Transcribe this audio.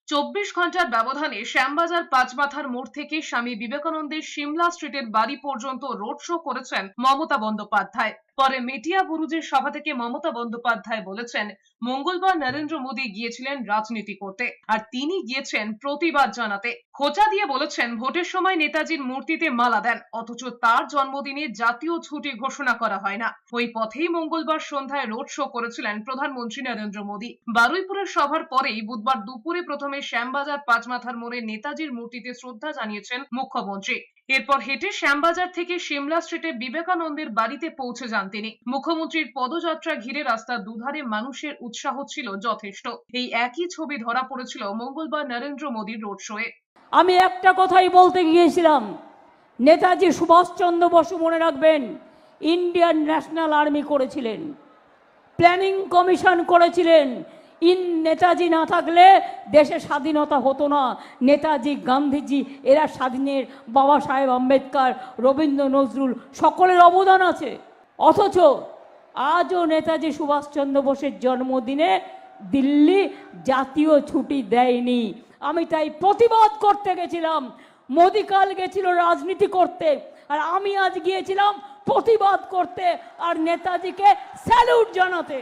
24 ঘন্টার ব্যবধানে শ্যামবাজার পাঁচমাথার মোড় থেকে স্বামী বিবেকানন্দের সিমলা স্ট্রিটের বাড়ি পর্যন্ত রোড শো করেছেন মমতা বন্দ্যোপাধ্যায়। পরে মেটিয়া বুরুজের সভা থেকে মমতা বন্দ্যোপাধ্যায় বলেছেন, মঙ্গলবার নরেন্দ্র মোদী গিয়েছিলেন রাজনীতি করতে, আর তিনি গিয়েছেন প্রতিবাদ জানাতে। খোঁচা দিয়ে বলেছেন, ভোটের সময় নেতাজির মূর্তিতে মালা দেন, অথচ তার জন্মদিনে জাতীয় ছুটি ঘোষণা করা হয় না। ওই পথেই মঙ্গলবার সন্ধ্যায় রোড শো করেছিলেন প্রধানমন্ত্রী নরেন্দ্র মোদী। বারুইপুরের সভার পরেই বুধবার দুপুরে প্রথমে শ্যামবাজার পাঁচমাথার মোড়ে নেতাজির মূর্তিতে শ্রদ্ধা জানিয়েছেন মুখ্যমন্ত্রী। এরপর হেঁটে শ্যামবাজার থেকে সিমলা স্ট্রিটে বিবেকানন্দের বাড়িতে পৌঁছে যান তিনি। মুখ্যমন্ত্রীর পদযাত্রা ঘিরে রাস্তার দুধারে মানুষের উৎসাহ ছিল যথেষ্ট। এই একই ছবি ধরা পড়েছিল মঙ্গলবার নরেন্দ্র মোদীর রোড শোয়ে। আমি একটা কথাই বলতে গিয়েছিলাম, নেতাজি সুভাষচন্দ্র বসু মনে রাখবেন, ইন্ডিয়ান ন্যাশনাল আর্মি করেছিলেন, প্ল্যানিং কমিশন করেছিলেন। নেতাজি না থাকলে দেশে স্বাধীনতা হতো না। নেতাজি, গান্ধীজি এরা স্বাধীনের, বাবা সাহেব আম্বেদকর, রবীন্দ্র নজরুল সকলের অবদান আছে। অথচ আজও নেতাজি সুভাষচন্দ্র বোসের জন্মদিনে দিল্লি জাতীয় ছুটি দেয়নি। আমি তাই প্রতিবাদ করতে গেছিলাম। মোদি কাল গেছিল রাজনীতি করতে, আর আমি আজ গিয়েছিলাম প্রতিবাদ করতে আর নেতাজিকে স্যালুট জানাতে।